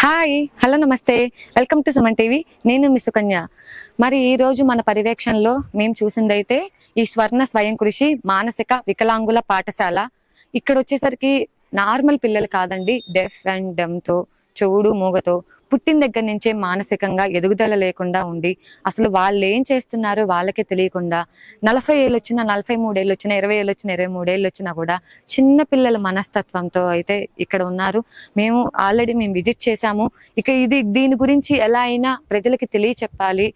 Hi hello నమస్తే welcome to Suman TV. నేను మీ సుకన్య. మరి ఈ రోజు మన పర్యవేక్షణలో మేము చూసిందైతే ఈ స్వర్ణ కృషి మానసిక వికలాంగుల పాఠశాల. ఇక్కడ వచ్చేసరికి నార్మల్ పిల్లలు కాదండి, డెఫ్ అండ్ డమ్తో, చెవుడు మూగతో పుట్టిన దగ్గర నుంచే మానసికంగా ఎదుగుదల లేకుండా ఉండి అసలు వాళ్ళు ఏం చేస్తున్నారో వాళ్ళకే తెలియకుండా 40 ఏళ్ళు వచ్చినా, 43 ఏళ్ళు వచ్చినా, 20 ఏళ్ళు వచ్చినా, 23 ఏళ్ళు వచ్చినా కూడా చిన్న పిల్లల మనస్తత్వంతో అయితే ఇక్కడ ఉన్నారు. మేము ఆల్రెడీ విజిట్ చేశాము. ఇక దీని గురించి ఎలా అయినా ప్రజలకి తెలియచెప్పాలి,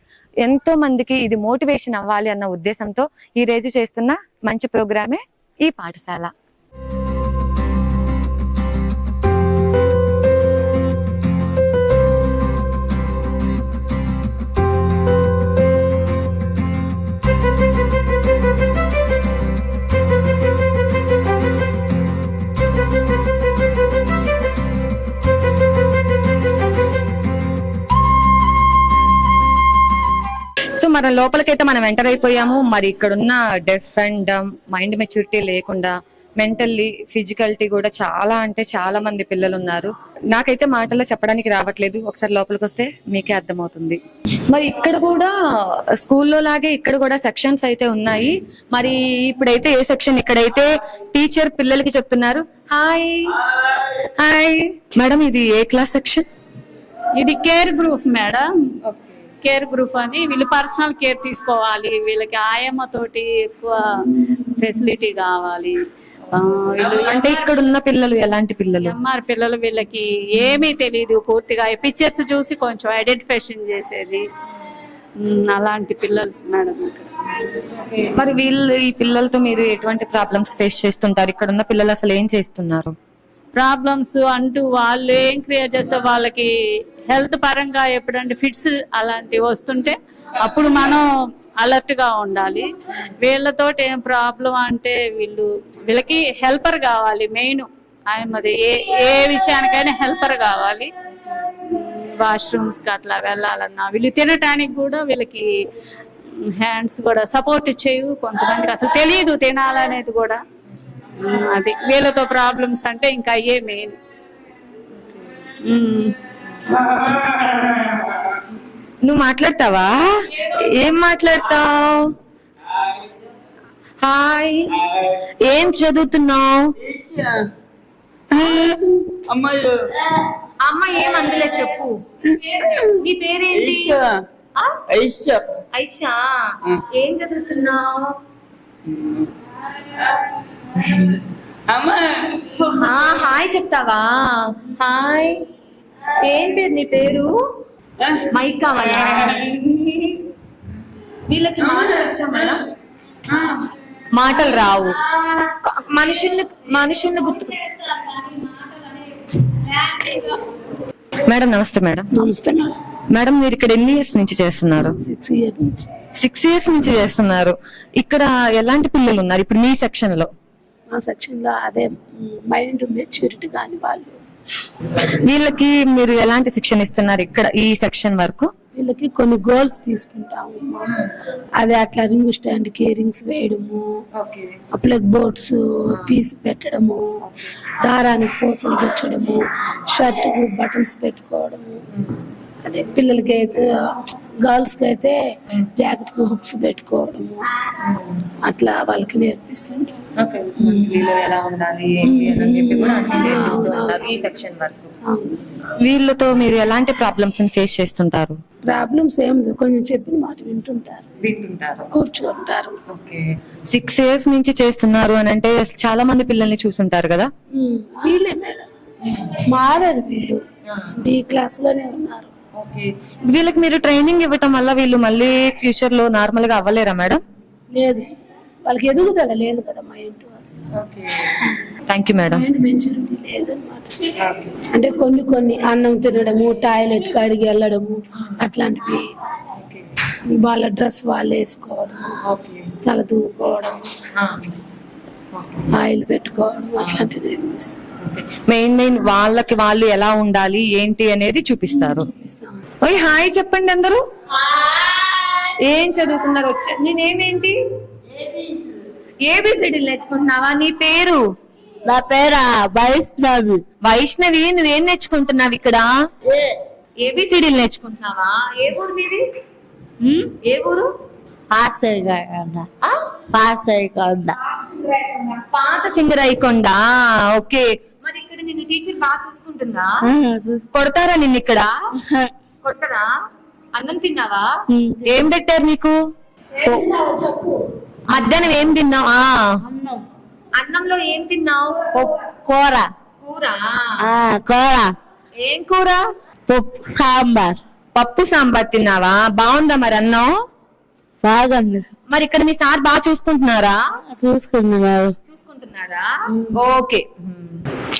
ఎంతో మందికి ఇది మోటివేషన్ అవ్వాలి అన్న ఉద్దేశంతో ఈ రోజు చేస్తున్న మంచి ప్రోగ్రామే ఈ పాఠశాల. సో మన లోపలికైతే మనం ఎంటర్ అయిపోయాము. మరి ఇక్కడున్న deaf and dumb, mind maturity లేకుండా మెంటల్లీ ఫిజికాలిటీ కూడా చాలా మంది పిల్లలు ఉన్నారు. నాకైతే మాటల్లో చెప్పడానికి రావట్లేదు, ఒకసారి లోపలికి వస్తే మీకే అర్థమవుతుంది. మరి ఇక్కడ కూడా స్కూల్లో లాగే ఇక్కడ కూడా సెక్షన్స్ అయితే ఉన్నాయి. మరి ఇప్పుడైతే ఏ సెక్షన్, ఇక్కడైతే టీచర్ పిల్లలకి చెప్తున్నారు. హాయ్ హాయ్ మేడం, ఇది ఏ క్లాస్ సెక్షన్? ఇది care group madam. Care group అని వీళ్ళు పర్సనల్ కేర్ తీసుకోవాలి. వీళ్ళకి ఆయమ్మ తోటి ఎక్కువ ఫెసిలిటీ కావాలి. అంటే ఇక్కడ ఉన్న పిల్లలు ఎలాంటి పిల్లలు? ఎంఆర్ పిల్లలు, వీళ్ళకి ఏమీ తెలియదు, పూర్తిగా పిక్చర్స్ చూసి కొంచెం ఐడెంటిఫికేషన్ చేసేది అలాంటి పిల్లలు మేడం. మరి ఈ పిల్లలతో మీరు ఎటువంటి ప్రాబ్లమ్స్ ఫేస్ చేస్తుంటారు? ఇక్కడ ఉన్న పిల్లలు అసలు ఏం చేస్తున్నారు? ప్రాబ్లమ్స్ అంటూ వాళ్ళు ఏం క్రియేట్ చేస్తే వాళ్ళకి హెల్త్ పరంగా ఎప్పుడంటే ఫిట్స్ అలాంటివి వస్తుంటే అప్పుడు మనం అలర్ట్ గా ఉండాలి. వీళ్ళతో ఏం ప్రాబ్లం అంటే వీళ్ళకి హెల్పర్ కావాలి. మెయిన్ ఆయనది ఏ విషయానికైనా హెల్పర్ కావాలి. వాష్రూమ్స్ కి అట్లా వెళ్ళాలన్నా, వీళ్ళు తినటానికి కూడా వీళ్ళకి హ్యాండ్స్ కూడా సపోర్ట్ చేయవు. కొంతమందికి అసలు తెలియదు తినాలనేది కూడా. అది వీళ్ళతో ప్రాబ్లమ్స్ అంటే ఇంకా అయ్యే మెయిన్. నువ్వు మాట్లాడతావా? ఏం మాట్లాడతావు? హాయ్, ఏం చదువుతున్నావు? అమ్మ ఏం అందులో చెప్పు. నీ పేరేంటి? ఐషా. ఏం చదువుతున్నావు? హాయ్ చెప్తావా? హాయ్, ఏం పేరు నీ పేరు? మైక్ కావాలా? వీళ్ళకి మాటలు వచ్చా మేడం? మాటలు రావు. మనుషుల్ని గుర్తు. మేడం నమస్తే. మేడం నమస్తే మేడం. మేడం మీరు ఇక్కడ ఎన్ని ఇయర్స్ నుంచి చేస్తున్నారు? 6 years నుంచి. 6 years నుంచి చేస్తున్నారు. ఇక్కడ ఎలాంటి పిల్లలు ఉన్నారు ఇప్పుడు మీ సెక్షన్ లో? మా సెక్షన్ లో అదే మైండ్ మెచ్యూరిటీ కాని వాళ్ళు. వీళ్ళకి మీరు ఎలాంటి శిక్షణ ఇస్తున్నారు ఇక్కడ ఈ సెక్షన్ వరకు? వీళ్ళకి కొన్ని గోల్స్ తీసుకుంటాము. అదే అట్లా రింగ్ స్టాండ్ కి రింగ్స్ వేయడము, ప్లగ్ బోర్డ్స్ తీసి పెట్టడము, దారానికి పూసలు గుచ్చడము, షర్ట్ కు బటన్స్ పెట్టుకోవడము. అదే పిల్లలకి అయితే, గర్ల్స్ కి అయితే జాకెట్ కు హుక్స్ పెట్టుకోవడము, అట్లా వాళ్ళకి నేర్పిస్తుంటాం. వీళ్ళతో మీరు ఎలాంటి ప్రాబ్లమ్స్ ఫేస్ చేస్తుంటారు? ప్రాబ్లమ్స్ ఏం కొంచెం చెప్పిన మాట వింటుంటారు, కూర్చుంటారు. 6 years నుంచి చేస్తున్నారు అని అంటే చాలా మంది పిల్లల్ని చూసుంటారు కదా? వీళ్ళే మేడం, మారారు. వీళ్ళు డి క్లాస్ లోనే ఉన్నారు. వీళ్ళకి మీరు ట్రైనింగ్ ఇవ్వటం వల్ల వీళ్ళు మళ్ళీ ఫ్యూచర్ లో నార్మల్ గా అవ్వలేరా మేడం? లేదు, వాళ్ళకి ఎదుగుదల లేదు కదా mind. Thank you madam. Maturity లేదన్నమాట. అంటే కొన్ని అన్నం తినడము, టాయిలెట్ కాడికి వెళ్ళడము, అట్లాంటివి. వాళ్ళ డ్రెస్ వాళ్ళు వేసుకోవడం, తల దూకోవడం, ఆయిల్ పెట్టుకోవడం, అట్లాంటివి నేర్పిస్తారు. మెయిన్ వాళ్ళకి వాళ్ళు ఎలా ఉండాలి ఏంటి అనేది చూపిస్తారు. ఓయ్ హాయ్ చెప్పండి అందరూ. ఏం చదువుకున్నారు? నేనేమేంటి ఏబిసిడీలు నేర్చుకుంటున్నావా? నీ పేరు? నా పేరు వైష్ణవి. వైష్ణవి, నువ్వేం నేర్చుకుంటున్నావు ఇక్కడ? ఏబిసిడీలు నేర్చుకుంటున్నావా? ఏ ఊరు మీది? ఏ ఊరు? పాస్ అయ్యకుండా పాత సింగరైకొండ. ఓకే, మరి ఇక్కడ నిన్ను టీచర్ బాగా చూసుకుంటుందా? కొడతారా నిన్ను ఇక్కడ? కొట్టరా? అన్నం తిన్నావా? ఏం పెట్టారు నీకు? మధ్యాహ్నం ఏం తిన్నావా? అన్నంలో ఏం తిన్నావు? కూర. కూర? కూర. ఏం కూర? పప్పు సాంబార్. పప్పు సాంబార్ తిన్నావా? బాగుందా మరి అన్నం? బాగుంది. మరి ఇక్కడ మీ సార్ బాగా చూసుకుంటున్నారా? చూసుకుంటున్నారా? ఓకే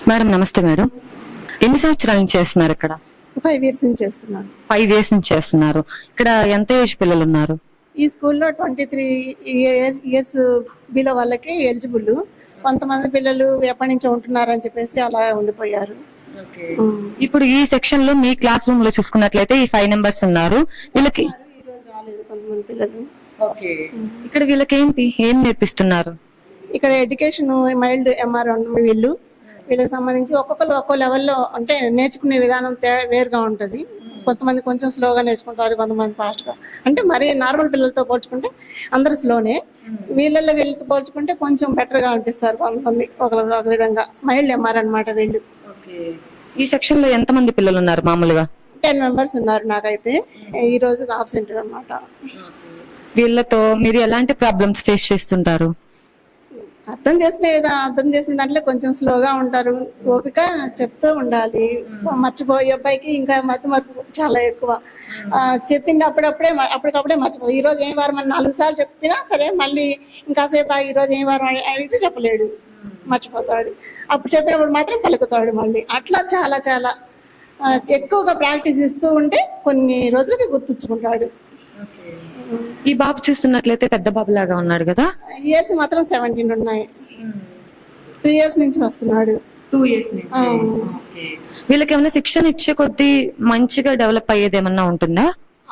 మేడం, నమస్తే మేడం. ఎన్ని సంవత్సరాల నుంచి చేస్తున్నారు ఇక్కడ? 5 years నుంచి చేస్తున్నాను. 5 years నుంచి చేస్తున్నారు. ఇక్కడ ఎంత ఏజ్ పిల్లలు ఉన్నారు? ఈ స్కూల్లో 23 years బిలో వాళ్ళకి ఎలిజిబుల్. కొంతమంది పిల్లలు ఎప్పటి నుంచో ఉంటున్నారు అని చెప్పేసి అలా ఉండిపోయారు. ఇప్పుడు ఈ సెక్షన్ లో మీ క్లాస్ రూమ్ లో చూసుకున్నట్లయితే ఈ 5 members ఉన్నారు. వీళ్ళకి ఈ రోజు రాలేదు కొంతమంది పిల్లలు. ఇక్కడ వీళ్ళకి ఏం నేర్పిస్తున్నారు? ఇక్కడ ఎడ్యుకేషన్ మైల్డ్ ఎంఆర్ వీళ్ళకి సంబంధించి ఒక్కొక్కరు ఒక్కో లెవెల్లో అంటే నేర్చుకునే విధానం వేరుగా ఉంటది. కొంతమంది కొంచెం స్లోగా నేర్చుకుంటారు, కొంతమంది ఫాస్ట్ గా. అంటే మరి నార్మల్ పిల్లలతో పోల్చుకుంటే అందరు స్లోనే, వీళ్ళతో పోల్చుకుంటే కొంచెం బెటర్ గా అనిపిస్తారు కొంతమంది. ఒక విధంగా మైల్డ్ ఎంఆర్ అన్నమాట వీళ్ళు. ఈ సెక్షన్ లో ఎంత మంది పిల్లలు ఉన్నారు మామూలుగా? 10 members ఉన్నారు. నాకైతే ఈ రోజు ఆబ్సెంట్ అన్నమాట. వీళ్ళతో మీరు ఎలాంటి ప్రాబ్లమ్స్ ఫేస్ చేస్తుంటారు? అర్థం చేసిన దాంట్లో కొంచెం స్లోగా ఉంటారు. ఓపిక చెప్తూ ఉండాలి. మర్చిపోయే అబ్బాయికి ఇంకా మర్పు చాలా ఎక్కువ. చెప్పింది అప్పటికప్పుడే మర్చిపోదు. ఈ రోజు ఏం వారం అని 4 సార్లు చెప్పినా సరే మళ్ళీ ఇంకాసేపు ఈ రోజు ఏం వారం అడిగితే చెప్పలేడు, మర్చిపోతాడు. అప్పుడు చెప్పినప్పుడు మాత్రం పలుకుతాడు మళ్ళీ. అట్లా చాలా చాలా ఎక్కువగా ప్రాక్టీస్ ఇస్తూ ఉంటే కొన్ని రోజులకి గుర్తుంచుకుంటాడు. ఈ బాబు చూస్తున్నట్లయితే పెద్ద బాబు లాగా ఉన్నాడు కదా? ఇయర్స్ మాత్రం 17 ఉన్నాయి. 2 years నుంచి వస్తున్నాడు. 2 years నుంచి. వీళ్ళకి ఏమైనా శిక్షణ ఇచ్చే కొద్దీ మంచిగా డెవలప్ అయ్యేది ఏమన్నా ఉంటుందా?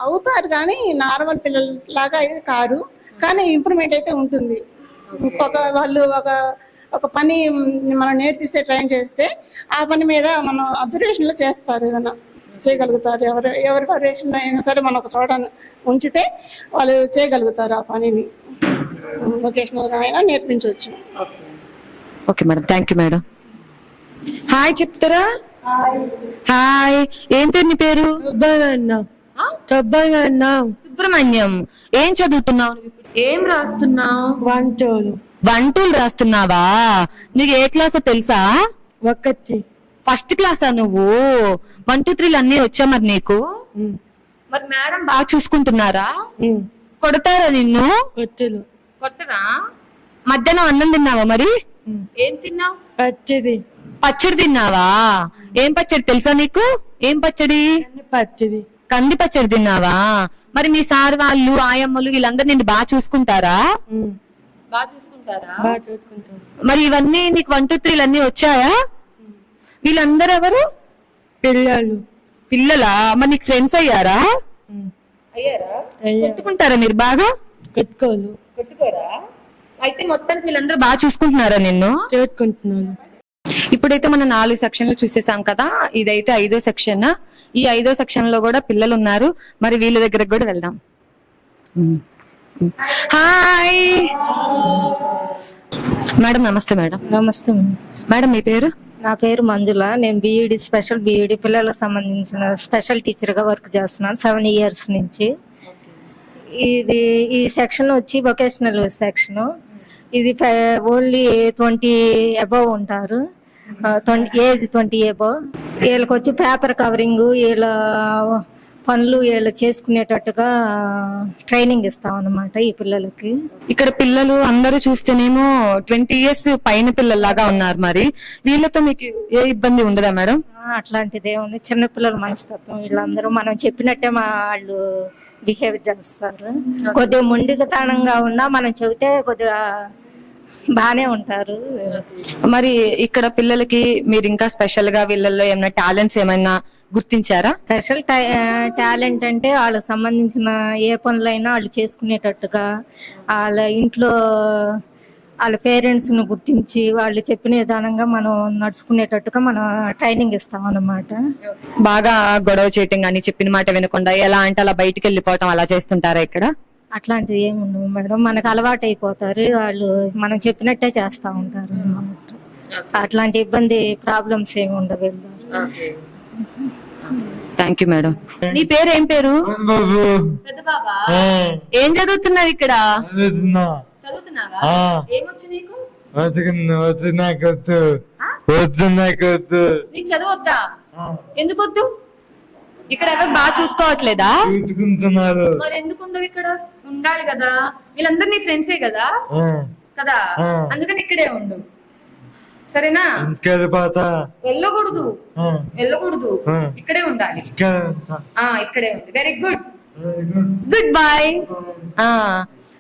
అవుతారు కానీ నార్మల్ పిల్లల లాగా అయితే కారు, కానీ ఇంప్రూవ్మెంట్ అయితే ఉంటుంది. వాళ్ళు ఒక పని మనం నేర్పిస్తే ట్రైన్ చేస్తే ఆ పని మీద మనం అబ్జర్వేషన్ లో చేస్తారు, ఏదైనా చేయగలుగుతారు. ఎవరి పర్యవేక్షణ అయినా సరే మనం ఒక చోట ఉంచితే వాళ్ళు చేయగలుగుతారు ఆ పనిని. వొకేషనల్ గా అయినా నేర్పించవచ్చు. Okay madam, thank you madam. Hi చెప్తారా? హాయ్, ఏం పేరు నీ పేరు? సుబ్రహ్మణ్యం. ఏం చదువుతున్నావు? ఏం రాస్తున్నావు? 1 2 1 2 రాస్తున్నావా? నీకు ఏ క్లాస్ తెలుసా? 1 ఫస్ట్ క్లాసా నువ్వు? 1 2 3 అన్ని వచ్చా మరి నీకు? మరి మేడం బాగా చూసుకుంటున్నారా? కొడతారా నిన్ను? కొట్టరా? మధ్యాహ్నం అన్నం తిన్నావా మరి? ఏం తిన్నావు? పచ్చడి తిన్నావా? ఏం పచ్చడి తెలుసా నీకు? ఏం పచ్చడి? కంది పచ్చడి తిన్నావా? మరి మీ సార్ వాళ్ళు ఆయమ్మలు వీళ్ళందరూ నిన్ను బాగా చూసుకుంటారా? బాగా చూసుకుంటారా? మరి ఇవన్నీ నీకు 1 2 3 అన్ని వచ్చాయా? వీళ్ళందరూ ఎవరు? పిల్లలా? మరి నీకు ఫ్రెండ్స్ అయ్యారా? కొట్టుకుంటారా మీరు బాగా? కొట్టుకోరా? అయితే మొత్తానికి వీళ్ళందరూ బాగా చూసుకుంటున్నారా నిన్ను? ఇప్పుడైతే మనం 4 సెక్షన్లు చూసేసాం కదా, ఇదైతే 5వ సెక్షన్. ఈ 5వ సెక్షన్ లో కూడా పిల్లలు ఉన్నారు. మరి వీళ్ళ దగ్గరకు కూడా వెళ్దాం. Hi madam. నమస్తే మేడం. నమస్తే మేడం, మీ పేరు? నా పేరు మంజుల. నేను బీఈడి స్పెషల్ బీఈడి పిల్లలకు సంబంధించిన స్పెషల్ టీచర్ గా వర్క్ చేస్తున్నాను 7 years నుంచి. ఈ సెక్షన్ వచ్చి వొకేషనల్ సెక్షన్. ఇది ఓన్లీ 20 above ఉంటారు, ఏజ్ 20 above. వీళ్ళకి వచ్చి పేపర్ కవరింగ్, వీళ్ళ పనులు వీళ్ళు చేసుకునేటట్టుగా ట్రైనింగ్ ఇస్తాం అన్నమాట ఈ పిల్లలకి. ఇక్కడ పిల్లలు అందరూ చూస్తేనేమో 20 years పైన పిల్లల్లాగా ఉన్నారు. మరి వీళ్ళతో మీకు ఏ ఇబ్బంది ఉండదా మేడం? అట్లాంటిది ఏముంది, చిన్నపిల్లల మనస్తత్వం. వీళ్ళందరూ మనం చెప్పినట్టే వాళ్ళు బిహేవ్ చేస్తారు. కొద్దిగా మొండితనంగా ఉన్నా మనం చెబితే కొద్దిగా బానే ఉంటారు. మరి ఇక్కడ పిల్లలకి మీరు ఇంకా స్పెషల్ గా వీళ్ళల్లో ఏమైనా టాలెంట్స్ ఏమైనా గుర్తించారా? స్పెషల్ టాలెంట్ అంటే వాళ్ళకి సంబంధించిన ఏ పనులైనా వాళ్ళు చేసుకునేటట్టుగా, వాళ్ళ ఇంట్లో వాళ్ళ పేరెంట్స్ ను గుర్తించి వాళ్ళు చెప్పిన విధానంగా మనం నడుచుకునేటట్టుగా మనం ట్రైనింగ్ ఇస్తాం అన్నమాట. బాగా గొడవ చేయటం గానీ చెప్పిన మాట వినకుండా ఎలా అంటే అలా బయటికి వెళ్ళిపోవటం అలా చేస్తుంటారా ఇక్కడ? అట్లాంటిది ఏమి ఉండవు మేడం, మనకు అలవాటు అయిపోతారు, వాళ్ళు మనం చెప్పినట్టే చేస్తా ఉంటారు అన్నమాట. అట్లాంటి ఇబ్బంది ప్రాబ్లమ్స్ ఏమి ఉండవు. Thank you madam. నీ పేరు ఏం పేరు? పెద్ద బాబా. ఏం చదువుతున్నావు ఇక్కడ? చదువుతున్నావా? ఏమొచ్చు నీకు? నీకు చదవద్దా? ఎందుకు వద్దు? ఇక్కడ ఎవరు బాగా చూసుకోవట్లేదా? మరి ఎందుకు ఉండవు ఇక్కడ? ఉండాలి కదా, వీళ్ళందరూ నీ ఫ్రెండ్సే కదా కదా, అందుకని ఇక్కడే ఉండు, సరేనా? వెళ్ళకూడదు, వెళ్ళకూడదు, ఇక్కడే ఉండాలి. ఇక్కడే ఉంది. Very good, good boy.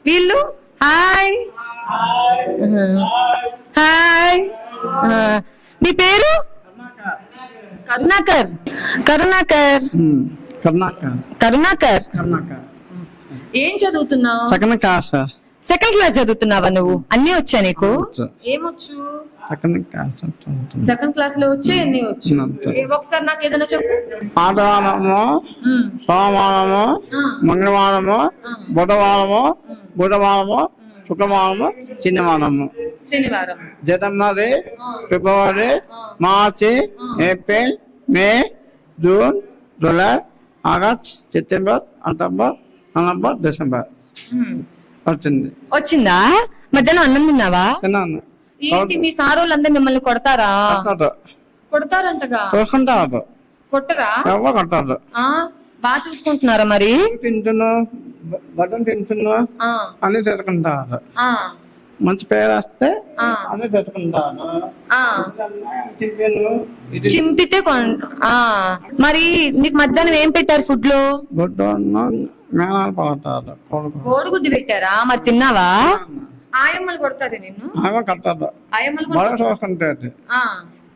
వీళ్ళు హాయ్ హాయ్. మీ పేరు? కరుణాకర్. కరుణాకర్ కరుణాకర్ ఏం చదువుతున్నావు? Second class. సెకండ్ క్లాస్ చదువుతున్నావా నువ్వు? అన్ని వచ్చా నీకు? ఏమొచ్చు? సెకండ్ క్లాస్ లో వచ్చే ఎన్ని వచ్చు? ఒకసారి నాకు ఏదైనా చెప్పు. ఆదివారము, సోమవారము, మంగళవారము, బుధవారము, శుక్రవారము, శనివారం. జనవరి, ఫిబ్రవరి, మార్చి, ఏప్రిల్, మే, జూన్, జూలై, August, September, October, November, December వచ్చిందా? మధ్యాహ్నం అన్నం తిన్నావా? తిన్నాను. ఏంటి మీ సార్ వాళ్ళందరూ మిమ్మల్ని కొడతారా? కొడతారంటగా. కొట్టరా? కొట్టారు. బాగా చూసుకుంటున్నారా మరి? తింటున్నా, బట్టలు తింటున్నా అన్ని తెచ్చుకుంటారు. మంచి పేరు వస్తే అన్ని తెచ్చుకుంటారు. చింపితే మరి నీకు మధ్యాహ్నం ఏం పెట్టారు ఫుడ్ లో? కోడిగుడ్డు పెట్టారా? మరి తిన్నావా? ఆయమ్మలు కొడతారు నిన్ను? కట్టారు. చూసుకుంటారు.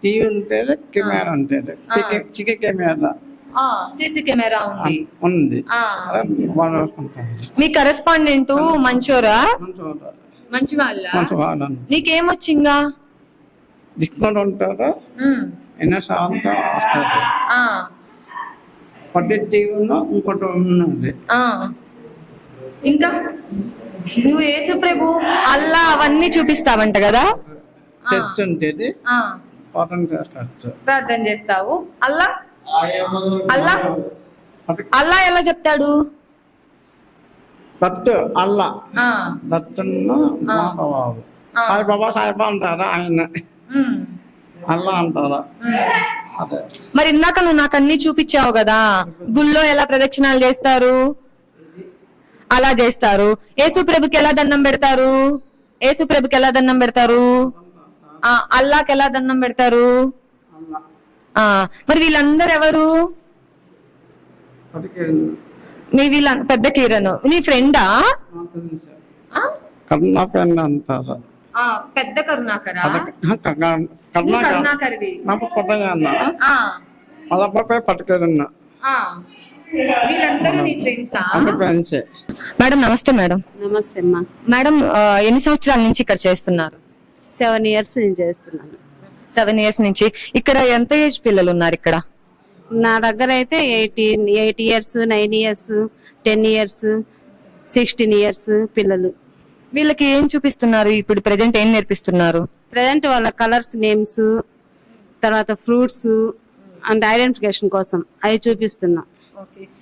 టీవీ ఉంటుంది, కెమెరా ఉంటుంది, చికెన్ కెమెరా, సీసీ కెమెరా ఉంది. మీ కరెస్పాండెంట్ మంచోరా? మంచి వాళ్ళ? నీకేమొచ్చింగా? దిక్కుండా ఉంటారు, ఎన్నోసార్లు వస్తారు. పట్టి టీవీ ఇంకోటి ఉన్నది. ఇంకా నువ్వు యేసు ప్రభు, అల్లా అవన్నీ చూపిస్తావంట కదా? చర్చ్ ఉంటుంది, ప్రార్థన చేస్తావు. అల్లా అల్లా అల్లా ఎలా చెప్తాడు? దత్తు అల్లా, దత్తున్న బాబు, సాయిబాబా సాయిబా అంటారా, ఆయన అల్లా అంటారా? మరి ఇందాక నువ్వు నాకు అన్ని చూపించావు కదా, గుళ్ళో ఎలా ప్రదక్షిణాలు చేస్తారు అలా చేస్తారు. యేసు ప్రభుకి ఎలా దండం పెడతారు? యేసు ప్రభుకి ఎలా దండం పెడతారు? అల్లాకి ఎలా దండం పెడతారు? మరి వీళ్ళందరూ ఎవరు? వీళ్ళ పెద్ద కిరణ్ నీ ఫ్రెండా? పెద్ద కరుణాకరా? వీళ్ళందరూ నీ ఫ్రెండ్సా? మేడం నమస్తే. మేడం నమస్తే అమ్మా. మేడం ఎన్ని సంవత్సరాల నుంచి ఇక్కడ చేస్తున్నారు? 7 years నేను చేస్తున్నాను. 7 years నుంచి. ఇక్కడ ఎంత ఏజ్ పిల్లలు ఉన్నారు ఇక్కడ? నా దగ్గర అయితే 8 years, 9 years, 10 years, 16 years పిల్లలు. వీళ్ళకి ఏం చూపిస్తున్నారు ఇప్పుడు? ప్రెజెంట్ ఏం నేర్పిస్తున్నారు? ప్రెజెంట్ వాళ్ళ కలర్స్, నేమ్స్, తర్వాత ఫ్రూట్స్ అండ్ ఐడెంటిఫికేషన్ కోసం అవి చూపిస్తున్నా.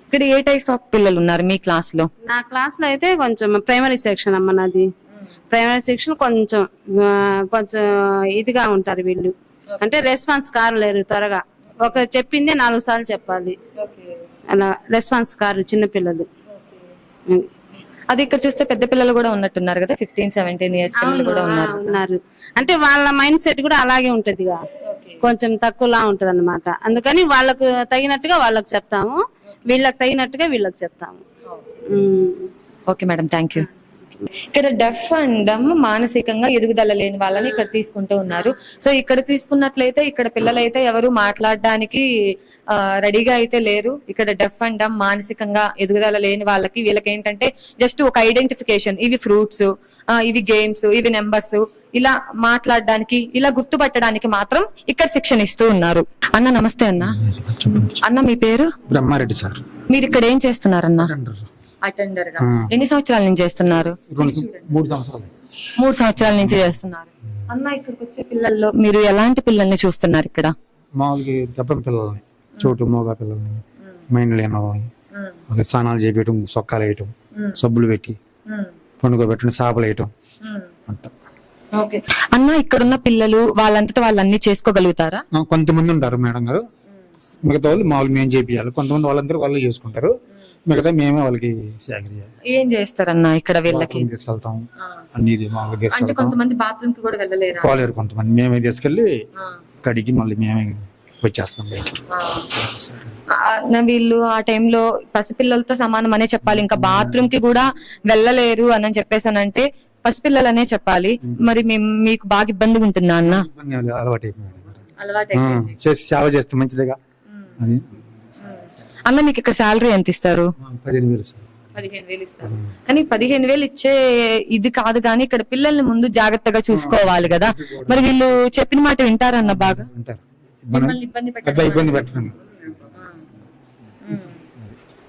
ఇక్కడ ఏ టైప్ ఆఫ్ పిల్లలు ఉన్నారు మీ క్లాస్ లో? నా క్లాస్ లో అయితే కొంచెం ప్రైమరీ సెక్షన్ అమ్మ నాది. ప్రైమరీ సెక్షన్ కొంచెం ఇదిగా ఉంటారు వీళ్ళు, అంటే రెస్పాన్స్ కారులేరు త్వరగా. ఒక చెప్పింది 4 సార్లు చెప్పాలి, అలా రెస్పాన్స్ కారు చిన్న పిల్లలు. అది ఇక్కడ చూస్తే పెద్ద పిల్లలు కూడా ఉన్నట్టున్నారు కదా, 15-17 years పిల్లలు కూడా ఉన్నారు. అంటే వాళ్ళ మైండ్ సెట్ కూడా అలాగే ఉంటదిగా, కొంచెం తక్కువలా ఉంటది అన్నమాట. అందుకని వాళ్ళకు తగినట్టుగా వాళ్ళకి చెప్తాము, వీళ్ళకి తగినట్టుగా వీళ్ళకి చెప్తాము. Okay madam, thank you. ఇక్కడ డెఫ్ అండ్ డమ్ మానసికంగా ఎదుగుదల లేని వాళ్ళని ఇక్కడ తీసుకుంటూ ఉన్నారు. సో ఇక్కడ తీసుకున్నట్లయితే ఇక్కడ పిల్లలైతే ఎవరు మాట్లాడడానికి రెడీగా అయితే లేరు. ఇక్కడ డెఫ్ అండ్ డమ్ మానసికంగా ఎదుగుదల లేని వాళ్ళకి వీళ్ళకి ఏంటంటే జస్ట్ ఒక ఐడెంటిఫికేషన్, ఇవి ఫ్రూట్స్, ఇవి గేమ్స్, ఇవి నెంబర్స్, ఇలా మాట్లాడడానికి, ఇలా గుర్తుపట్టడానికి మాత్రం ఇక్కడ శిక్షణ ఇస్తూ ఉన్నారు. అన్న నమస్తే అన్న. అన్న మీ పేరు? బ్రహ్మారెడ్డి సార్. మీరు ఇక్కడ ఏం చేస్తున్నారన్న? అటెండర్ గా. ఎన్ని సంవత్సరాల నుంచి చేస్తున్నారు? 3 సంవత్సరాలు. 3 సంవత్సరాల నుంచి చేస్తున్నారు. అన్న ఇక్కడికి వచ్చే పిల్లల్లో మీరు ఎలాంటి పిల్లల్ని చూస్తున్నారు ఇక్కడ? మామూలుగా డబ్బం పిల్లల్ని, చోటు మోగా పిల్లల్ని, మైండ్ లేని వాళ్ళని, వాళ్ళకి స్నానాలు చేపించడం, సొక్కాలు వేయటం, సబ్బులు పెట్టి పండుకోబెట్టడం, చేపలు వేయటం అంట. అన్న ఇక్కడున్న పిల్లలు వాళ్ళంతటా వాళ్ళు అన్ని చేసుకోగలుగుతారా? కొంతమంది ఉంటారు మేడం గారు, మిగతా వాళ్ళు మామూలు మేము చేపియాలి. కొంతమంది వాళ్ళందరూ వాళ్ళు చేసుకుంటారు, మిగతా మేమే వాళ్ళకి సేకరించాలి. ఏం చేస్తారన్న ఇక్కడ వీళ్ళకి? తీసుకెళ్తాం అన్ని మామూలుగా తీసుకెళ్తాం. కొంతమంది బాత్రూమ్ కి కూడా వెళ్ళలేరు, పోలేరు. కొంతమంది మేమే తీసుకెళ్లి కడిగి మళ్ళీ మేమే వచ్చేస్తాం బయటికి. వీళ్ళు ఆ టైంలో పసిపిల్లలతో సమానం అనే చెప్పాలి. ఇంకా బాత్రూమ్ కి కూడా వెళ్ళలేరు అని చెప్పేసానంటే పసిపిల్లలు అనే చెప్పాలి. మరి మీకు బాగా ఇబ్బందిగా ఉంటుందా అన్న? అలవాటు చేసి సేవ చేస్తే మంచిదిగా. అది అన్న మీకు ఇక్కడ శాలరీ ఎంత ఇస్తారు? 15,000 సార్. 15,000 ఇస్తారు. కానీ 15,000 ఇచ్చే ఇది కాదు, కానీ ఇక్కడ పిల్లల్ని ముందు జాగ్రత్తగా చూసుకోవాలి కదా. మరి వీళ్ళు చెప్పిన మాట వింటారన్న? బాగా ఉంటారు. ఇబ్బంది పెట్టడం.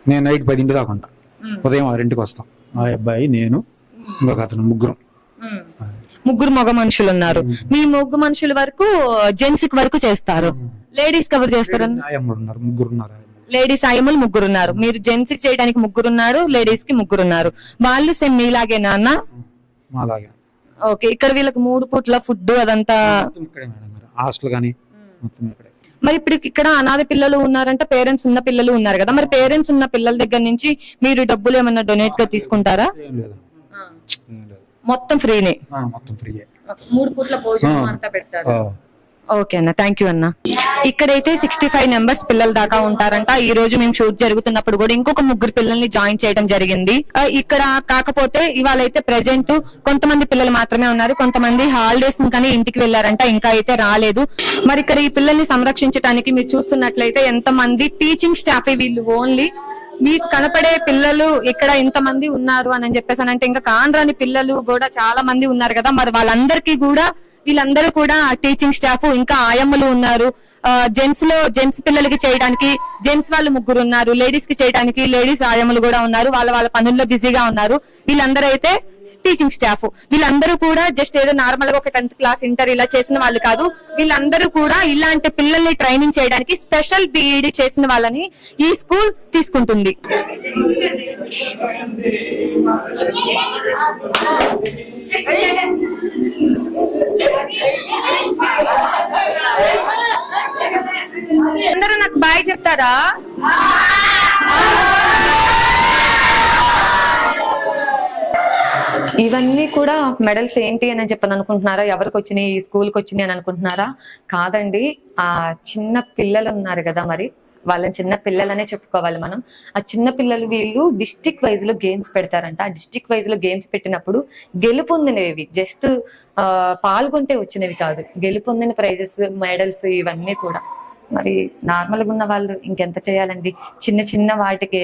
నేను నైట్ 10 దాకా ఉంటా, ఉదయం 6కి వస్తాం. మా అబ్బాయి, నేను, ఇంకొక అతను, ముగ్గురు మగ మనుషులు ఉన్నారు. మీ మగ మనుషుల వరకు జెంట్స్ వరకు చేస్తారు, లేడీస్ కవర్ చేస్తారు. ముగ్గురు ఉన్నారు. లేడీస్ ఆయమ్మలు 3 ఉన్నారు. మీరు జెంట్స్ కి చేయడానికి 3 ఉన్నారు, లేడీస్ కి 3 ఉన్నారు. వాళ్ళు సేమ్ మీలాగేనా అన్న? ఓకే. ఇక్కడ వీళ్ళకి 3 పూట్ల ఫుడ్ అదంతా హాస్టల్ గానీ. మరి ఇప్పుడు ఇక్కడ అనాథ పిల్లలు ఉన్నారంట, పేరెంట్స్ ఉన్న పిల్లలు ఉన్నారు కదా. మరి పేరెంట్స్ ఉన్న పిల్లల దగ్గర నుంచి మీరు డబ్బులు ఏమన్నా డొనేట్ గా తీసుకుంటారా? మొత్తం ఫ్రీనే? మొత్తం ఫ్రీయే. 3 పూట్ల భోజనం అంతా పెడతారు. ఓకే అన్న, థ్యాంక్ యూ అన్న. ఇక్కడైతే 65 మెంబర్స్ పిల్లల దాకా ఉంటారంట. ఈ రోజు మేము షూట్ జరుగుతున్నప్పుడు కూడా ఇంకొక 3 పిల్లల్ని జాయిన్ చేయడం జరిగింది ఇక్కడ. కాకపోతే ఇవాళ అయితే ప్రెజెంట్ కొంతమంది పిల్లలు మాత్రమే ఉన్నారు, కొంతమంది హాలిడేస్ కానీ ఇంటికి వెళ్లారంట, ఇంకా అయితే రాలేదు. మరి ఇక్కడ ఈ పిల్లల్ని సంరక్షించడానికి మీరు చూస్తున్నట్లయితే ఎంతమంది టీచింగ్ స్టాఫ్, వీళ్ళు ఓన్లీ మీకు కనపడే పిల్లలు ఇక్కడ ఇంతమంది ఉన్నారు అని చెప్పేసి అంటే ఇంకా కానరాని పిల్లలు కూడా చాలా మంది ఉన్నారు కదా. మరి వాళ్ళందరికీ కూడా, వీళ్ళందరూ కూడా టీచింగ్ స్టాఫ్, ఇంకా ఆయమ్మలు ఉన్నారు. జెంట్స్ పిల్లలకి చేయడానికి జెంట్స్ వాళ్ళు 3 ఉన్నారు, లేడీస్ కి చేయడానికి లేడీస్ ఆయమ్మలు కూడా ఉన్నారు. వాళ్ళ పనుల్లో బిజీగా ఉన్నారు. వీళ్ళందరూ అయితే టీచింగ్ స్టాఫ్. వీళ్ళందరూ కూడా జస్ట్ ఏదో నార్మల్ గా ఒక 10th క్లాస్ ఇంటర్ ఇలా చేసిన వాళ్ళు కాదు. వీళ్ళందరూ కూడా ఇలాంటి పిల్లల్ని ట్రైనింగ్ చేయడానికి స్పెషల్ బీఈడి చేసిన వాళ్ళని ఈ స్కూల్ తీసుకుంటుంది. అందరూ నాకు బాయ్ చెప్తారా? ఇవన్నీ కూడా మెడల్స్ ఏంటి అని చెప్పని అనుకుంటున్నారా? ఎవరికి వచ్చినాయి, ఈ స్కూల్కి వచ్చినాయి అని అనుకుంటున్నారా? కాదండి, ఆ చిన్న పిల్లలు ఉన్నారు కదా, మరి వాళ్ళని చిన్న పిల్లలనే చెప్పుకోవాలి మనం. ఆ చిన్న పిల్లలు వీళ్ళు డిస్ట్రిక్ట్ వైజ్ లో గేమ్స్ పెడతారంట. ఆ డిస్ట్రిక్ట్ వైజ్ లో గేమ్స్ పెట్టినప్పుడు గెలుపొందినవి జస్ట్ పాల్గొంటే వచ్చినవి కాదు, గెలుపొందిన ప్రైజెస్, మెడల్స్ ఇవన్నీ కూడా. మరి నార్మల్ గా ఉన్న వాళ్ళు ఇంకెంత చేయాలండి? చిన్న చిన్న వాటికి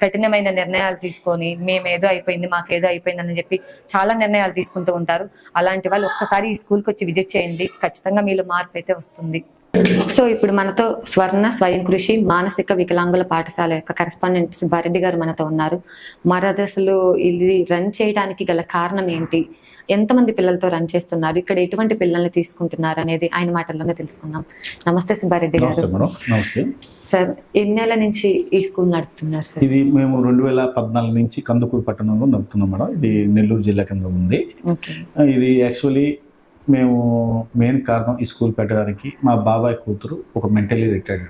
కఠినమైన నిర్ణయాలు తీసుకొని మేమేదో అయిపోయింది, మాకేదో అయిపోయింది అని చెప్పి చాలా నిర్ణయాలు తీసుకుంటూ ఉంటారు. అలాంటి వాళ్ళు ఒక్కసారి ఈ స్కూల్కి వచ్చి విజిట్ చేయండి, ఖచ్చితంగా మీలో మార్పు అయితే వస్తుంది. సో ఇప్పుడు మనతో స్వర్ణ స్వయం కృషి మానసిక వికలాంగుల పాఠశాల యొక్క కరెస్పాండెంట్ సుబ్బారెడ్డి గారు మనతో ఉన్నారు. మరి అసలు ఇది రన్ చేయడానికి గల కారణం ఏంటి, ఎంతమంది పిల్లలతో రన్ చేస్తున్నారు, ఇక్కడ ఎటువంటి పిల్లల్ని తీసుకుంటున్నారు అనేది ఆయన మాటల్లోనే తెలుసుకుందాం. నమస్తే సుబ్బారెడ్డి గారు. సార్, ఎన్నేళ్ల నుంచి ఈ స్కూల్ నడుపుతున్నారు సార్? ఇది మేము 2014 నుంచి కందుకూరు పట్టణంలో నడుపుతున్నాం మేడం. ఇది నెల్లూరు జిల్లా కింద ఉంది. ఇది యాక్చువల్లీ మేము మెయిన్ కారణం ఈ స్కూల్ పెట్టడానికి మా బాబాయ్ కూతురు ఒక మెంటలీ రిటైర్డ్.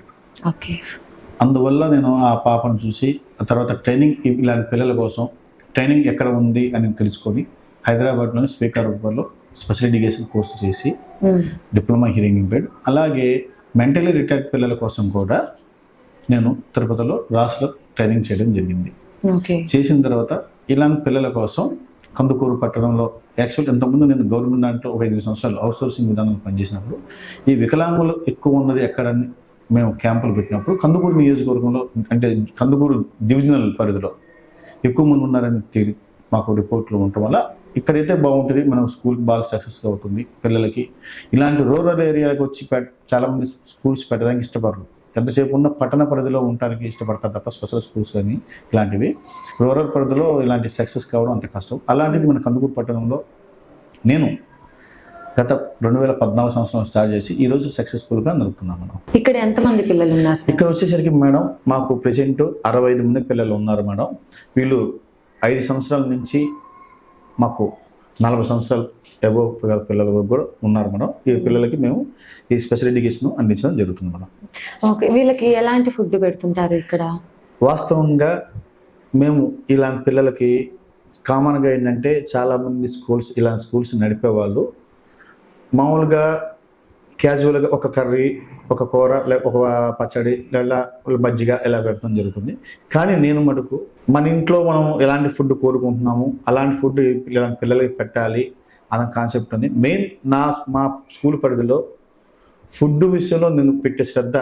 అందువల్ల నేను ఆ పాపను చూసి ఆ తర్వాత ట్రైనింగ్ ఇలాంటి పిల్లల కోసం ట్రైనింగ్ ఎక్కడ ఉంది అని తెలుసుకొని హైదరాబాద్లోని స్పీకర్ రూపంలో స్పెషల్ ఎడ్యుకేషన్ కోర్సు చేసి డిప్లొమా హియరింగ్ ఇంపైర్డ్, అలాగే మెంటలీ రిటైర్డ్ పిల్లల కోసం కూడా నేను తిరుపతిలో రాష్ట్రంలో ట్రైనింగ్ చేయడం జరిగింది. చేసిన తర్వాత ఇలాంటి పిల్లల కోసం కందుకూరు పట్టణంలో యాక్చువల్ ఇంతకుముందు నేను గవర్నమెంట్ దాంట్లో ఒక 5 సంవత్సరాలు అవుట్ సోర్సింగ్ విధానంలో పనిచేసినప్పుడు ఈ వికలాంగులు ఎక్కువ ఉన్నది ఎక్కడని మేము క్యాంపులు పెట్టినప్పుడు కందుకూరు నియోజకవర్గంలో అంటే కందుకూరు డివిజనల్ పరిధిలో ఎక్కువ మంది ఉన్నారని మాకు రిపోర్ట్లు ఉండటం వల్ల ఇక్కడైతే బాగుంటుంది, మనం స్కూల్ బాగా సక్సెస్గా అవుతుంది. పిల్లలకి ఇలాంటి రూరల్ ఏరియాకి వచ్చి చాలామంది స్కూల్స్ పెట్టడానికి ఇష్టపడరు. ఎంతసేపు ఉన్న పట్టణ పరిధిలో ఉండడానికి ఇష్టపడతారు తప్ప స్పెషల్ స్కూల్స్ కానీ ఇలాంటివి రూరల్ పరిధిలో ఇలాంటి సక్సెస్ కావడం అంత కష్టం. అలాంటిది మన కందుకూరు పట్టణంలో నేను గత 2014 సంవత్సరం స్టార్ట్ చేసి ఈరోజు సక్సెస్ఫుల్గా నడుపుతున్నాను మేడం. ఇక్కడ ఎంతమంది పిల్లలు ఉన్నారు సార్? ఇక్కడ వచ్చేసరికి మేడం మాకు ప్రెసెంట్ 65 మంది పిల్లలు ఉన్నారు మేడం. వీళ్ళు 5 సంవత్సరాల నుంచి మాకు 40 సంవత్సరాలు అబోవ్ పిల్లలు కూడా ఉన్నారు మేడం. ఈ పిల్లలకి మేము ఈ స్పెషల్ ఎడ్యుకేషన్ అందించడం జరుగుతుంది మేడం. ఓకే, వీళ్ళకి ఎలాంటి ఫుడ్ పెడుతుంటారు ఇక్కడ? వాస్తవంగా మేము ఇలాంటి పిల్లలకి కామన్గా ఏంటంటే చాలామంది ఇలాంటి స్కూల్స్ నడిపే వాళ్ళు మామూలుగా క్యాజువల్గా ఒక కర్రీ, ఒక కూర, ఒక పచ్చడి లేదా మజ్జిగ ఇలా పెట్టడం జరుగుతుంది. కానీ నేను మటుకు మన ఇంట్లో మనం ఎలాంటి ఫుడ్ కోరుకుంటున్నాము అలాంటి ఫుడ్ పిల్లలకి పెట్టాలి అన్న కాన్సెప్ట్ ఉంది. మెయిన్ మా స్కూల్ పరిధిలో ఫుడ్ విషయంలో నేను పెట్టే శ్రద్ధ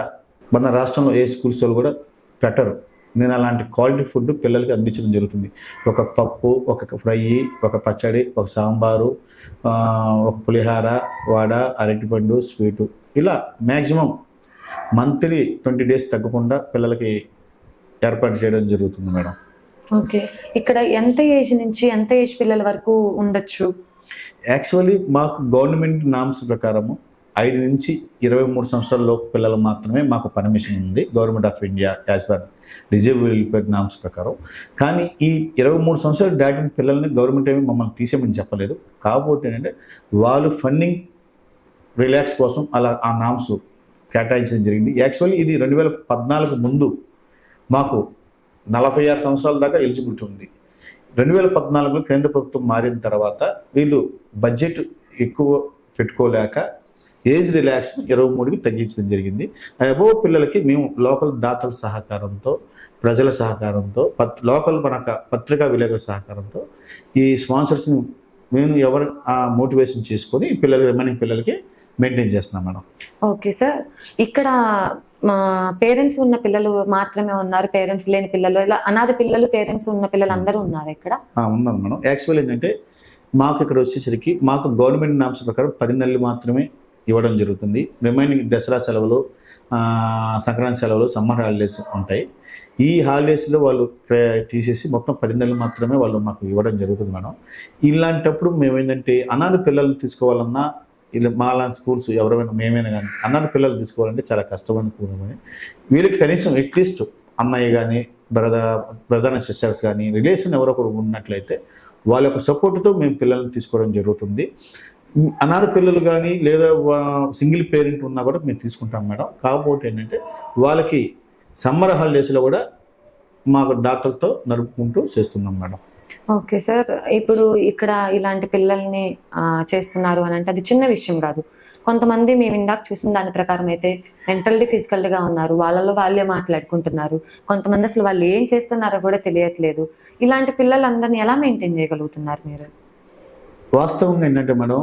మన రాష్ట్రంలో ఏ స్కూల్స్ వాళ్ళు కూడా పెట్టరు. నేను అలాంటి క్వాలిటీ ఫుడ్ పిల్లలకి అందించడం జరుగుతుంది. ఒక పప్పు, ఒక ఫ్రై, ఒక పచ్చడి, ఒక సాంబారు, ఒక పులిహార, వడ, అరటిపండు, స్వీటు, ఇలా మ్యాక్సిమం మంత్లీ 20 days తగ్గకుండా పిల్లలకి ఏర్పాటు చేయడం జరుగుతుంది మేడం. ఓకే, ఇక్కడ ఎంత ఏజ్ నుంచి ఎంత ఏజ్ పిల్లల వరకు ఉండొచ్చు? యాక్చువల్లీ మాకు గవర్నమెంట్ నామ్స్ ప్రకారము 5 నుంచి 23 సంవత్సరాల లోపు పిల్లలు మాత్రమే మాకు పర్మిషన్ ఉంది government of India as per disable welfare norms ప్రకారం. కానీ ఈ 23 సంవత్సరాలు దాటిన పిల్లల్ని గవర్నమెంట్ ఏమి మమ్మల్ని తీసేయమని చెప్పలేదు. కాకపోతే ఏంటంటే వాళ్ళు ఫండింగ్ రిలాక్స్ కోసం అలా ఆ నామ్స్ కేటాయించడం జరిగింది. యాక్చువల్లీ ఇది 2014 ముందు మాకు 46 సంవత్సరాల దాకా ఎలిజిబిలిటీ ఉంది. 2014లో కేంద్ర ప్రభుత్వం మారిన తర్వాత వీళ్ళు బడ్జెట్ ఎక్కువ పెట్టుకోలేక ఏజ్ రిలాక్షన్ 23కి తగ్గించడం జరిగింది. అబోవ్ పిల్లలకి మేము లోకల్ దాతల సహకారంతో, ప్రజల సహకారంతో, లోకల్ మనక పత్రికా విలేకరుల సహకారంతో ఈ స్పాన్సర్స్ని మేము ఎవరు మోటివేషన్ చేసుకొని రిమైనింగ్ పిల్లలకి మెయింటైన్ చేస్తున్నాం మేడం. ఓకే సార్, ఇక్కడ మా పేరెంట్స్ ఉన్న పిల్లలు మాత్రమే ఉన్నారు, పేరెంట్స్ లేని పిల్లలు, ఇలా అనాథ పిల్లలు, పేరెంట్స్ ఉన్న పిల్లలు అందరూ ఉన్నారు ఇక్కడ? ఉన్నాను మేడం. యాక్చువల్ ఏంటంటే మాకు ఇక్కడ వచ్చేసరికి మాకు గవర్నమెంట్ నామ్స్ ప్రకారం 10 నెలలు మాత్రమే ఇవ్వడం జరుగుతుంది. రిమైనింగ్ దసరా సెలవులు, సంక్రాంతి సెలవులు, సమ్మర్ హాలిడేస్ ఉంటాయి. ఈ హాలిడేస్లో వాళ్ళు తీసేసి మొత్తం 10 నెలలు మాత్రమే వాళ్ళు మాకు ఇవ్వడం జరుగుతుంది మేడం. ఇలాంటప్పుడు మేమేంటంటే అనాథ పిల్లల్ని తీసుకోవాలన్నా ఇలా మా లాంటి స్కూల్స్ ఎవరైనా మేమైనా కానీ అనాథ పిల్లలు తీసుకోవాలంటే చాలా కష్టమైన కూడమని వీళ్ళకి కనీసం అట్లీస్ట్ అన్నయ్య కానీ బ్రదర్ అండ్ సిస్టర్స్ కానీ రిలేషన్ ఎవరొకరు ఉన్నట్లయితే వాళ్ళ యొక్క సపోర్ట్తో మేము పిల్లల్ని తీసుకోవడం జరుగుతుంది. అనాథ పిల్లలు కానీ లేదా సింగిల్ పేరెంట్ ఉన్నా కూడా మేము తీసుకుంటాం మేడం. కాకపోతే ఏంటంటే వాళ్ళకి సమ్మర్ హాలిడేస్లో కూడా మాకు డాక్టర్తో నడుపుకుంటూ చేస్తున్నాం మేడం. ఓకే సార్, ఇప్పుడు ఇక్కడ ఇలాంటి పిల్లల్ని చేస్తున్నారు అని అంటే అది చిన్న విషయం కాదు. కొంతమంది మేము ఇందాక చూసిన దాని ప్రకారం అయితే మెంటల్లీ ఫిజికల్గా ఉన్నారు, వాళ్ళలో వాళ్ళే మాట్లాడుకుంటున్నారు. కొంతమంది అసలు వాళ్ళు ఏం చేస్తున్నారో కూడా తెలియట్లేదు. ఇలాంటి పిల్లలందరినీ ఎలా మెయింటైన్ చేయగలుగుతున్నారు మీరు? వాస్తవంగా ఏంటంటే మేడం,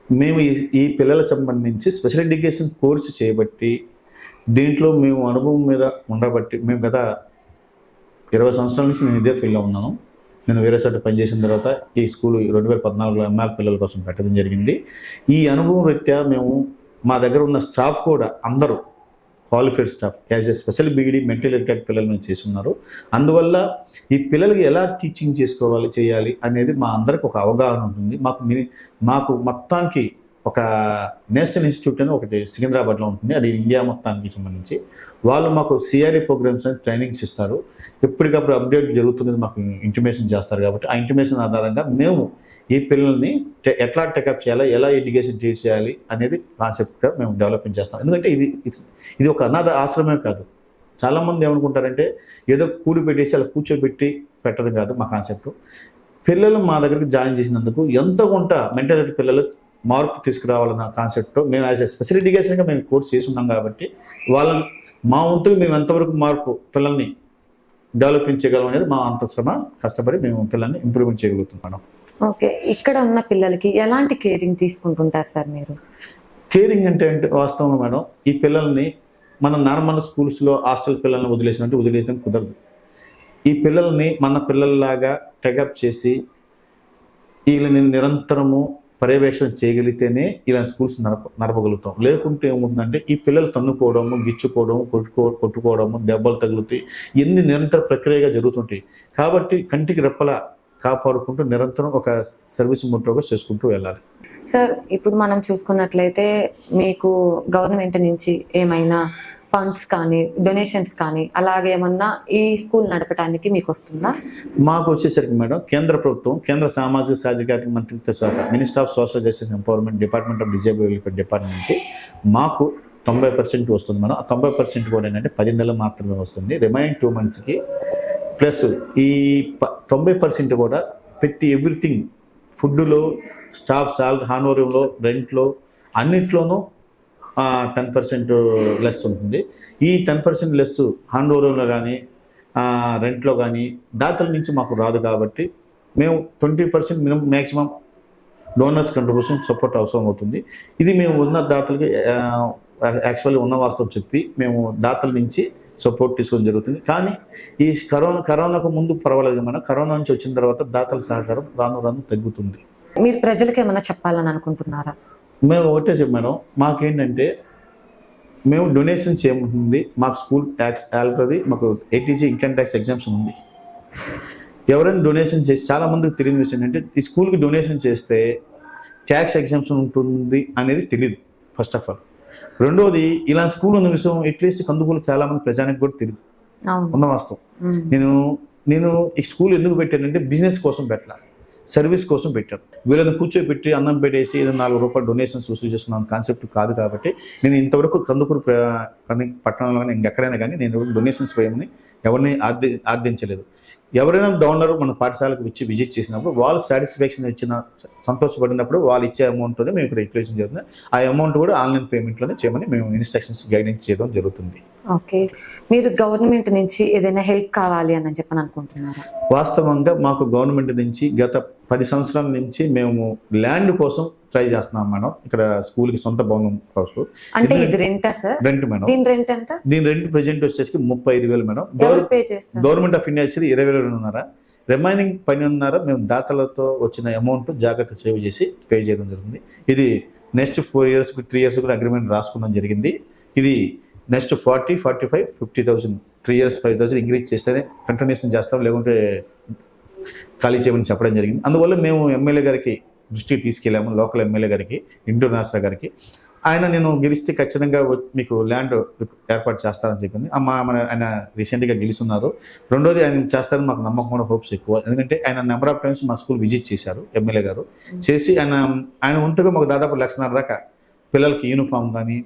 మేము ఈ పిల్లలకు సంబంధించి స్పెషల్ ఎడ్యుకేషన్ కోర్సు చేయబట్టి దీంట్లో మేము అనుభవం మీద ఉండబట్టి మేము గత 20 సంవత్సరాల నుంచి నేను ఇదే ఫీల్డ్లో ఉన్నాను. నేను వేరే చోట పనిచేసిన తర్వాత ఈ స్కూల్ 2014లో ఎంఆర్ పిల్లల కోసం పెట్టడం జరిగింది. ఈ అనుభవం రీత్యా మేము మా దగ్గర ఉన్న స్టాఫ్ కూడా అందరూ qualified staff as a special BEd mental retard పిల్లలు మేము చేసి ఉన్నారు. అందువల్ల ఈ పిల్లలకి ఎలా టీచింగ్ చేయాలి అనేది మా అందరికి ఒక అవగాహన ఉంటుంది. మాకు మొత్తానికి ఒక నేషనల్ ఇన్స్టిట్యూట్ అని ఒకటి సికింద్రాబాద్లో ఉంటుంది, అది ఇండియా మొత్తానికి సంబంధించి. వాళ్ళు మాకు సిఆర్ఈ ప్రోగ్రామ్స్ అని ట్రైనింగ్స్ ఇస్తారు. ఎప్పటికప్పుడు అప్డేట్ జరుగుతున్నది మాకు ఇంటిమేషన్ చేస్తారు. కాబట్టి ఆ ఇంటిమేషన్ ఆధారంగా మేము ఈ పిల్లల్ని ఎట్లా టేకప్ చేయాలి, ఎలా ఎడ్యుకేషన్ టీచ్ చేయాలి అనేది కాన్సెప్ట్గా మేము డెవలప్మెంట్ చేస్తాం. ఎందుకంటే ఇది ఒక అనాథ ఆశ్రమే కాదు. చాలామంది ఏమనుకుంటారంటే ఏదో కూడి పెట్టేసి అలా కూర్చోబెట్టి పెట్టడం కాదు మా కాన్సెప్ట్. పిల్లలు మా దగ్గరికి జాయిన్ చేసినందుకు ఎంత కొంత మెంటల్ హెల్త్ పిల్లలు మార్పు తీసుకురావాలన్న కాన్సెప్ట్తో మేము యాజ్ ఎ స్పెషల్ ఎడ్యుకేషన్గా మేము కోర్స్ చేసి ఉన్నాం. కాబట్టి వాళ్ళని మా వంతుకు మేము ఎంతవరకు మార్పు పిల్లల్ని డెవలప్మెంట్ చేయగలం అనేది మా అంత శ్రమ కష్టపడి మేము పిల్లల్ని ఇంప్రూవ్మెంట్ చేయగలుగుతున్నాం. ఓకే, ఇక్కడ ఉన్న పిల్లలకి ఎలాంటి కేరింగ్ తీసుకుంటుంటారు సార్ మీరు? కేరింగ్ అంటే వాస్తవంగా మేడం, ఈ పిల్లల్ని మన నార్మల్ స్కూల్స్లో హాస్టల్ పిల్లల్ని వదిలేయడం కుదరదు. ఈ పిల్లల్ని మన పిల్లల్లాగా టెగప్ చేసి వీళ్ళని నిరంతరము పర్యవేక్షణ చేయగలిగితేనే ఇలా స్కూల్స్ నడపగలుగుతాం. లేకుంటే ఏముందంటే ఈ పిల్లలు తన్నుకోవడము, గిచ్చుకోవడము, కొట్టుకోవడము, దెబ్బలు తగులుతాయి, ఎన్ని నిరంతర ప్రక్రియగా జరుగుతుంటాయి. కాబట్టి కంటికి రెప్పలా కాపాడుకుంటూ నిరంతరం ఒక సర్వీస్ మోటోగా చేసుకుంటూ వెళ్ళాలి. సార్, ఇప్పుడు మనం చూసుకున్నట్లయితే మీకు గవర్నమెంట్ నుంచి ఏమైనా ఫండ్స్ కానీ డొనేషన్స్ కానీ అలాగే ఏమన్నా ఈ స్కూల్ నడపడానికి మీకు వస్తుందా? మాకు వచ్చేసరికి మేడం కేంద్ర ప్రభుత్వం, కేంద్ర సామాజిక సాధికారిక మంత్రిత్వ శాఖ, minister of social justice empowerment, department of disable welfare department నుంచి మాకు 90% వస్తుంది మేడం. ఆ 90% కూడా ఏంటంటే 10 నెలలు మాత్రమే వస్తుంది. రిమైనింగ్ 2 monthsకి ప్లస్ ఈ 90% కూడా పెట్టి ఎవ్రీథింగ్, ఫుడ్లో, స్టాఫ్ సాలరీ, హానోరియంలో, రెంట్లో, అన్నిట్లోనూ 10% లెస్ ఉంటుంది. ఈ 10% లెస్ హానోరియంలో కానీ రెంట్లో కానీ దాతల నుంచి మాకు రాదు. కాబట్టి మేము 20% minimum maximum donors contribution support అవసరం అవుతుంది. ఇది మేము ఉన్న దాతలకి యాక్చువల్లీ ఉన్న వాస్తవం చెప్పి మేము దాతల నుంచి సపోర్ట్ తీసుకోవడం జరుగుతుంది. కానీ ఈ కరోనాకు ముందు పర్వాలేదు మేడం. కరోనా నుంచి వచ్చిన తర్వాత దాతల సహకారం రాను తగ్గుతుంది. మీరు ప్రజలకు ఏమైనా చెప్పాలని అనుకుంటున్నారా? మేము ఒకటే మేడం, మాకేంటంటే మేము డొనేషన్స్ ఏముంటుంది, మాకు స్కూల్ ట్యాక్స్ ఆల్రెడీ మాకు ATG ఇన్కమ్ ట్యాక్స్ ఎగ్జామ్షన్ ఉంది. ఎవరైనా డొనేషన్ చేసి, చాలామందికి తెలియని విషయం ఏంటంటే ఈ స్కూల్కి డొనేషన్ చేస్తే ట్యాక్స్ ఎగ్జామ్షన్ ఉంటుంది అనేది తెలియదు ఫస్ట్ ఆఫ్ ఆల్. రెండోది, ఇలాంటి స్కూల్ ఉన్న విషయం అట్లీస్ట్ కందుకూరు చాలామంది ప్రజానికి కూడా తెలియదు. ఉన్న వాస్తవం. నేను ఈ స్కూల్ ఎందుకు పెట్టానంటే బిజినెస్ కోసం పెట్టాలి, సర్వీస్ కోసం పెట్టాను. వీళ్ళని కూర్చోబెట్టి అన్నం పెట్టేసి ఏదో 4 రూపాయలు డొనేషన్స్ వసూలు చేస్తున్నాను కాన్సెప్ట్ కాదు. కాబట్టి నేను ఇంతవరకు కందుకూరు పట్టణంలో కానీ ఇంకెక్కడైనా కానీ నేను డొనేషన్స్ వేయమని ఎవరిని ఆర్థించలేదు. ఎవరైనా డోనర్ మన పాఠశాలకు వచ్చి విజిట్ చేసినప్పుడు వాళ్ళు సాటిస్ఫాక్షన్ ఇచ్చిన, సంతోషపడినప్పుడు వాళ్ళు ఇచ్చే అమౌంట్తోనే మేము ఇక్కడ రిక్వెస్ట్ జరుగుతుంది. ఆ అమౌంట్ కూడా ఆన్లైన్ పేమెంట్లోనే చేయమని మేము ఇన్స్ట్రక్షన్స్ గైడెన్స్ చేయడం జరుగుతుంది. ఓకే, మీరు గవర్నమెంట్ నుంచి ఏదైనా హెల్ప్ కావాలి అని చెప్పని అనుకుంటున్నారా? వాస్తవంగా మాకు గవర్నమెంట్ నుంచి గత 10 సంవత్సరాల నుంచి మేము ల్యాండ్ కోసం ట్రై చేస్తున్నాం మేడం. ఇక్కడ స్కూల్ కి సొంత భవనం కోసం. అంటే ఇది రెంటా సార్? Rent madam. దీని రెంట్ ఎంత? దీని రెంట్ ప్రెజెంట్ వచ్చేసి 35,000 మేడం. గవర్నమెంట్ ఆఫ్ ఇండియా వచ్చేది 20,000. రిమైనింగ్ 10,500 మేము దాతలతో వచ్చిన అమౌంట్ జాగ్రత్త సేవ్ చేసి పే చేయడం జరిగింది. ఇది నెక్స్ట్ 4 years 3 years కూడా అగ్రిమెంట్ రాసుకోవడం జరిగింది. ఇది నెక్స్ట్ 40, 45, 50,000 3 years 5,000 ఇంక్రీజ్ చేస్తేనే కంటిన్యూషన్ చేస్తాం, లేకుంటే ఖాళీ చేయమని చెప్పడం జరిగింది. అందువల్ల మేము ఎమ్మెల్యే గారికి దృష్టికి తీసుకెళ్ళాము, లోకల్ ఎమ్మెల్యే గారికి, ఇంటూరు నాసరా గారికి. ఆయన నేను గెలిస్తే ఖచ్చితంగా మీకు ల్యాండ్ ఏర్పాటు చేస్తారని చెప్పింది. ఆయన రీసెంట్గా గెలుస్తున్నారు. రెండోది ఆయన చేస్తారని మాకు నమ్మకం కూడా, హోప్స్ ఎక్కువ. ఎందుకంటే ఆయన నెంబర్ ఆఫ్ టైమ్స్ మా స్కూల్ విజిట్ చేశారు ఎమ్మెల్యే గారు. చేసి ఆయన ఉంటగా మాకు దాదాపు 1,00,000 దాకా పిల్లలకి యూనిఫామ్ కానీ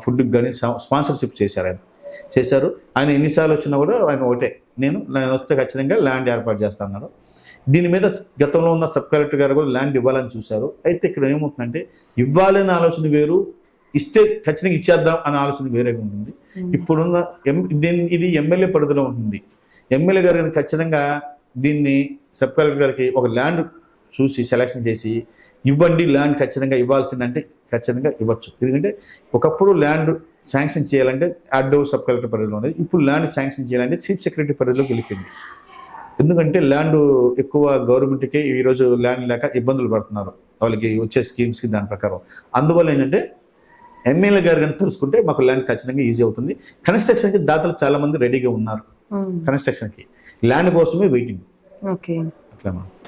ఫుడ్కి కానీ స్పాన్సర్షిప్ చేశారు. ఆయన ఎన్నిసార్లు వచ్చినా కూడా ఆయన ఒకటే, నేను వస్తే ఖచ్చితంగా ల్యాండ్ ఏర్పాటు చేస్తాను. దీని మీద గతంలో ఉన్న సబ్ కలెక్టర్ గారు కూడా ల్యాండ్ ఇవ్వాలని చూశారు. అయితే ఇక్కడ ఏమవుతుందంటే ఇవ్వాలనే ఆలోచన వేరు, ఇస్తే ఖచ్చితంగా ఇచ్చేద్దాం అనే ఆలోచన వేరేగా ఉంటుంది. ఇప్పుడున్న ఇది ఎమ్మెల్యే పరిధిలో ఉంటుంది. ఎమ్మెల్యే గారు ఖచ్చితంగా దీన్ని సబ్ కలెక్టర్ గారికి ఒక ల్యాండ్ చూసి సెలెక్షన్ చేసి ఇవ్వండి, ల్యాండ్ ఖచ్చితంగా ఇవ్వాల్సిందంటే ఖచ్చితంగా ఇవ్వచ్చు. ఎందుకంటే ఒకప్పుడు ల్యాండ్ శాంక్షన్ చేయాలంటే ఆర్డో సబ్ కలెక్టర్ పరిధిలో ఉండేది. ఇప్పుడు ల్యాండ్ శాంక్షన్ చేయాలంటే చీఫ్ సెక్రటరీ పరిధిలోకి వెళ్ళిపోయింది. ఎందుకంటే ల్యాండ్ ఎక్కువ గవర్నమెంట్కి ఈరోజు ల్యాండ్ లేక ఇబ్బందులు పడుతున్నారు వాళ్ళకి వచ్చే స్కీమ్స్కి దాని ప్రకారం. అందువల్ల ఏంటంటే ఎమ్మెల్యే గారు కానీ తెలుసుకుంటే మాకు ల్యాండ్ ఖచ్చితంగా ఈజీ అవుతుంది. కన్స్ట్రక్షన్కి దాతలు చాలా మంది రెడీగా ఉన్నారు. కన్స్ట్రక్షన్కి ల్యాండ్ కోసమే waiting. Okay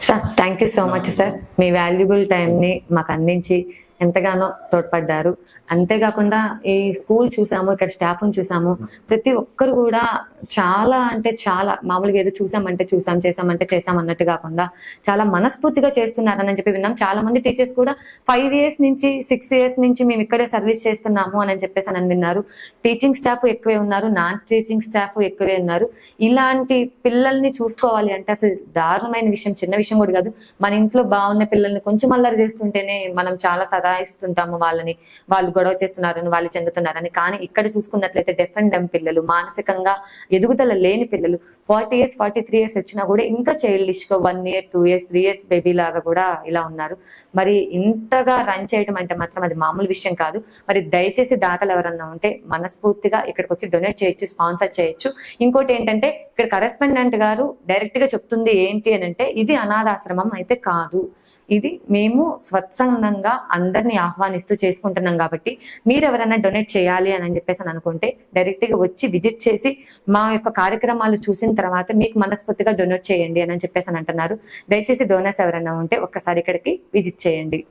sir, thank you so much sir. Me valuable టైంని మాకు అందించి ఎంతగానో తోడ్పడ్డారు. అంతేకాకుండా ఈ స్కూల్ చూసాము, ఇక్కడ స్టాఫ్ని చూసాము, ప్రతి ఒక్కరు కూడా చాలా అంటే చాలా మామూలుగా ఏదో చూసామంటే చూసాం, చేసామంటే చేసాం అన్నట్టు కాకుండా చాలా మనస్ఫూర్తిగా చేస్తున్నారని చెప్పి విన్నాం. చాలా మంది టీచర్స్ కూడా 5 years నుంచి 6 years నుంచి మేము ఇక్కడే సర్వీస్ చేస్తున్నాము అని చెప్పేసి అని విన్నారు. టీచింగ్ స్టాఫ్ ఎక్కువే ఉన్నారు, నాన్ టీచింగ్ స్టాఫ్ ఎక్కువే ఉన్నారు. ఇలాంటి పిల్లల్ని చూసుకోవాలి అంటే అసలు దారుణమైన విషయం, చిన్న విషయం కూడా కాదు. మన ఇంట్లో బాగున్న పిల్లల్ని కొంచెం అల్లరి చేస్తుంటేనే మనం చాలా సదాయిస్తుంటాము వాళ్ళని, వాళ్ళు గొడవ చేస్తున్నారని, వాళ్ళు చెందుతున్నారని. కానీ ఇక్కడ చూసుకున్నట్లయితే డెఫ్ అండ్ డెమ్ పిల్లలు, మానసికంగా ఎదుగుదల లేని పిల్లలు 40 years 43 years వచ్చినా కూడా ఇంకా చైల్డిష్ గా 1 year 2 years 3 years బేబీ లాగా కూడా ఇలా ఉన్నారు. మరి ఇంతగా రన్ చేయడం అంటే మాత్రం అది మామూలు విషయం కాదు. మరి దయచేసి దాతలు ఎవరన్నా ఉంటే మనస్ఫూర్తిగా ఇక్కడికి వచ్చి డొనేట్ చేయొచ్చు, స్పాన్సర్ చేయొచ్చు. ఇంకోటి ఏంటంటే ఇక్కడ కరెస్పాండెంట్ గారు డైరెక్ట్ గా చెప్తుంది ఏంటి అని అంటే, ఇది అనాథాశ్రమం అయితే కాదు, ఇది మేము స్వచ్ఛందంగా అందరినీ ఆహ్వానిస్తూ చేసుకుంటున్నాం. కాబట్టి మీరు ఎవరైనా డొనేట్ చేయాలి అని చెప్పేసి అని అనుకుంటే డైరెక్ట్ గా వచ్చి విజిట్ చేసి మా యొక్క కార్యక్రమాలు చూసిన తర్వాత మీకు మనస్ఫూర్తిగా డొనేట్ చేయండి అని చెప్పేసి అని అంటున్నారు. దయచేసి డోనర్స్ ఎవరైనా ఉంటే ఒక్కసారి ఇక్కడికి విజిట్ చేయండి.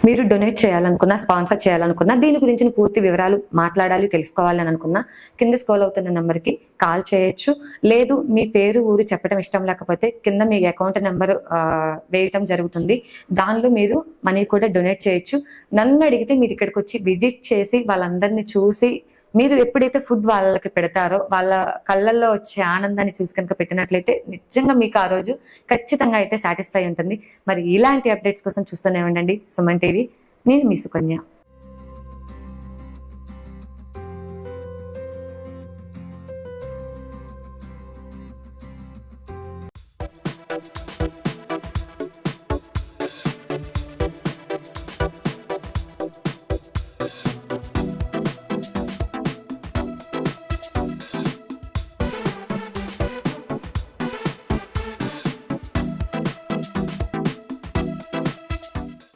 మీరు డొనేట్ చేయాలనుకున్నా, స్పాన్సర్ చేయాలనుకున్నా, దీని గురించి పూర్తి వివరాలు మాట్లాడాలి, తెలుసుకోవాలి అని అనుకున్నా కింద స్క్రోల్ అవుతున్న నెంబర్కి కాల్ చేయొచ్చు. లేదు మీ పేరు ఊరు చెప్పడం ఇష్టం లేకపోతే కింద మీ అకౌంట్ నెంబర్ వేయటం జరుగుతుంది. దానిలో మీరు మనీ కూడా డొనేట్ చేయొచ్చు. నన్ను అడిగితే మీరు ఇక్కడికి వచ్చి విజిట్ చేసి వాళ్ళందరినీ చూసి మీరు ఎప్పుడైతే ఫుడ్ వాళ్ళకి పెడతారో వాళ్ళ కళ్ళల్లో వచ్చే ఆనందాన్ని చూసి కనుక పెట్టినట్లయితే నిజంగా మీకు ఆ రోజు ఖచ్చితంగా అయితే సాటిస్ఫై ఉంటుంది. మరి ఇలాంటి అప్డేట్స్ కోసం చూస్తూనే ఉండండి సుమన్ టీవీ. నేను మీ సుకన్య.